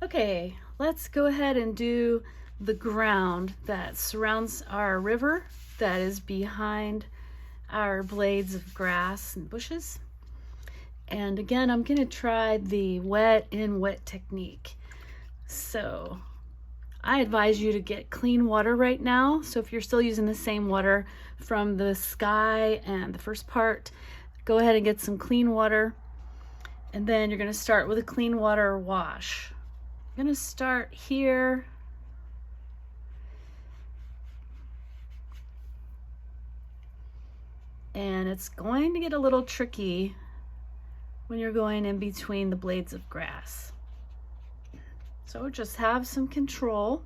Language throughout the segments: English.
Okay, let's go ahead and do the ground that surrounds our river that is behind our blades of grass and bushes. And again, I'm going to try the wet in wet technique. So I advise you to get clean water right now. So if you're still using the same water from the sky and the first part, go ahead and get some clean water. And then you're going to start with a clean water wash. I'm going to start here. And it's going to get a little tricky when you're going in between the blades of grass. So just have some control.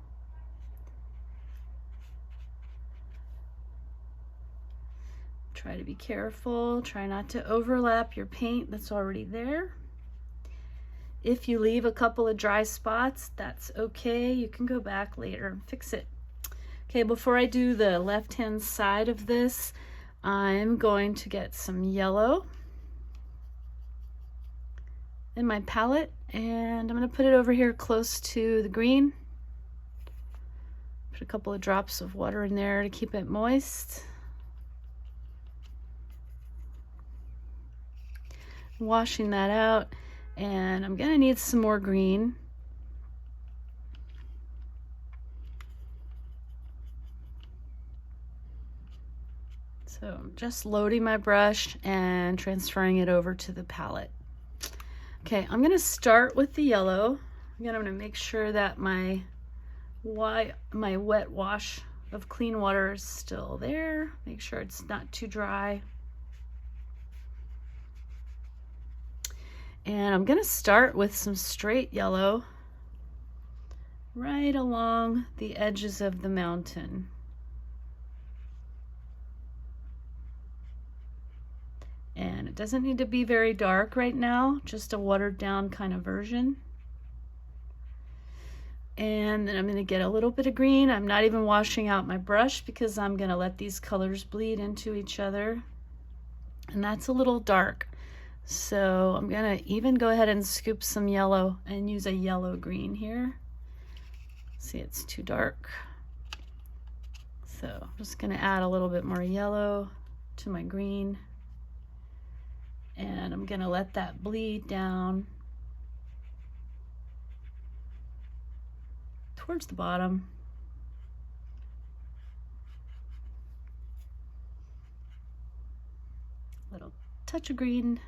Try to be careful. Try not to overlap your paint that's already there. If you leave a couple of dry spots, that's okay. You can go back later and fix it. Okay, before I do the left-hand side of this, I'm going to get some yellow in my palette, and I'm going to put it over here close to the green. Put a couple of drops of water in there to keep it moist. Washing that out, and I'm going to need some more green. So I'm just loading my brush and transferring it over to the palette. Okay, I'm going to start with the yellow. Again, I'm going to make sure that my wet wash of clean water is still there. Make sure it's not too dry. And I'm going to start with some straight yellow right along the edges of the mountain. And it doesn't need to be very dark right now, just a watered down kind of version. And then I'm going to get a little bit of green. I'm not even washing out my brush because I'm going to let these colors bleed into each other. And that's a little dark. So I'm going to even go ahead and scoop some yellow and use a yellow green here. See, it's too dark. So I'm just going to add a little bit more yellow to my green. And I'm going to let that bleed down towards the bottom. Little touch of green.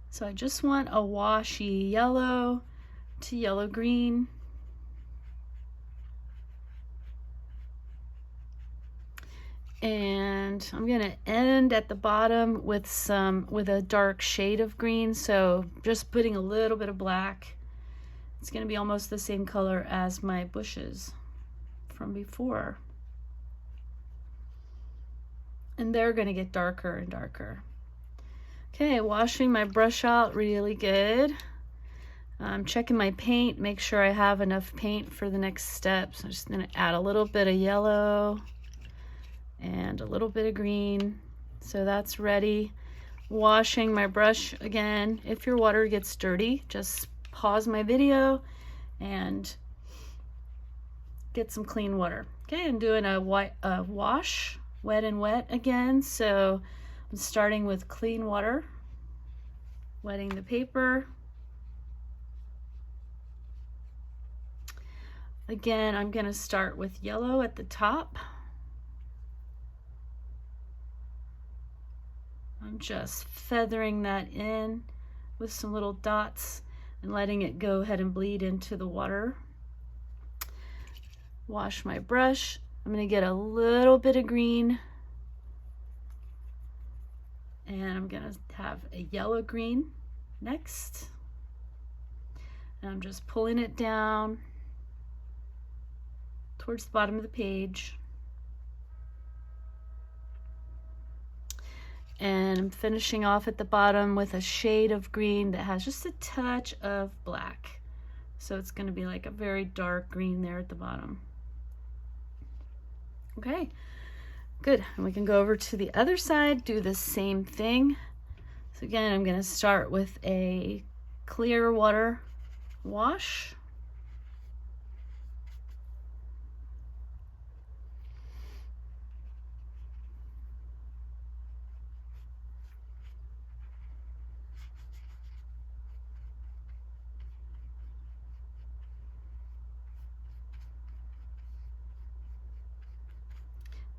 So I just want a washy yellow to yellow green. And I'm going to end at the bottom with a dark shade of green, so just putting a little bit of black. It's going to be almost the same color as my bushes from before. And they're going to get darker and darker. Okay, washing my brush out really good. I'm checking my paint, make sure I have enough paint for the next step. So I'm just going to add a little bit of yellow and a little bit of green. So that's ready. Washing my brush again. If your water gets dirty, just pause my video and get some clean water. Okay, I'm doing a wash, wet and wet again. So I'm starting with clean water, wetting the paper. Again, I'm going to start with yellow at the top. I'm just feathering that in with some little dots and letting it go ahead and bleed into the water. Wash my brush. I'm going to get a little bit of green. And I'm going to have a yellow green next. And I'm just pulling it down towards the bottom of the page. And I'm finishing off at the bottom with a shade of green that has just a touch of black. So it's going to be like a very dark green there at the bottom. Okay, good. And we can go over to the other side, do the same thing. So again, I'm going to start with a clear water wash.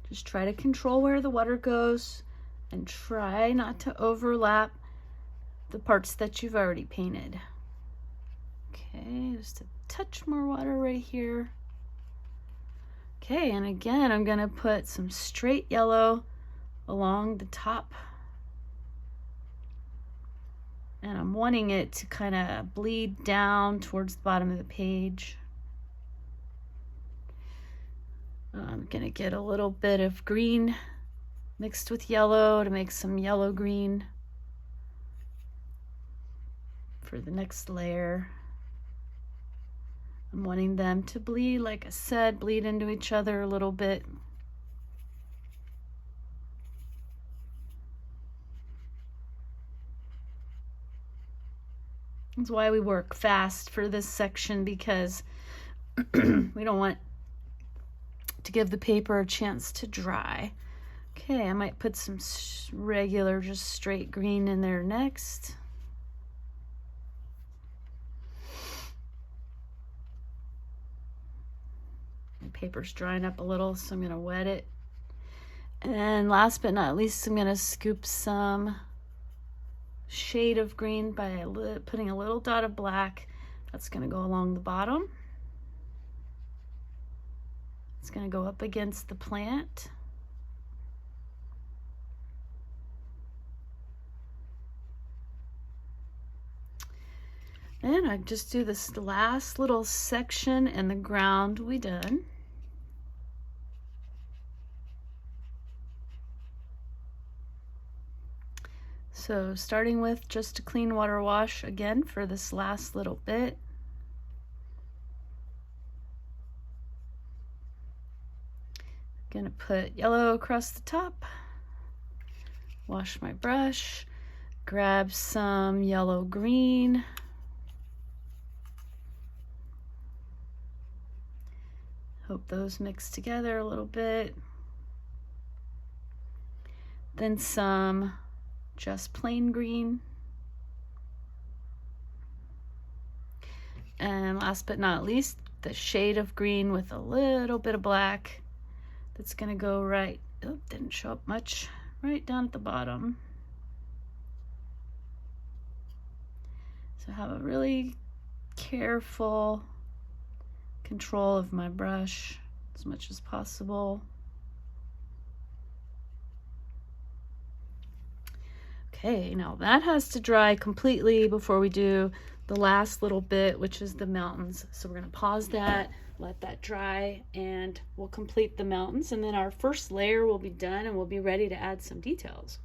Just try to control where the water goes and try not to overlap the parts that you've already painted. Okay, just a touch more water right here. Okay, and again, I'm gonna put some straight yellow along the top. And I'm wanting it to kind of bleed down towards the bottom of the page. I'm gonna get a little bit of green mixed with yellow to make some yellow green for the next layer. I'm wanting them to bleed, like I said, bleed into each other a little bit. That's why we work fast for this section, because we don't want to give the paper a chance to dry. Okay, I might put some regular, just straight green in there next. My paper's drying up a little, so I'm going to wet it. And last but not least, I'm going to scoop some shade of green by putting a little dot of black. That's going to go along the bottom. It's going to go up against the plant. And I just do this last little section and the ground will be done. So starting with just a clean water wash again for this last little bit. Gonna put yellow across the top, wash my brush, grab some yellow green, hope those mix together a little bit, then some just plain green, and last but not least, the shade of green with a little bit of black. That's gonna go right, oh, didn't show up much, right down at the bottom. So have a really careful control of my brush as much as possible. Okay, now that has to dry completely before we do the last little bit, which is the mountains. So we're gonna pause that, let that dry, and we'll complete the mountains, and then our first layer will be done and we'll be ready to add some details.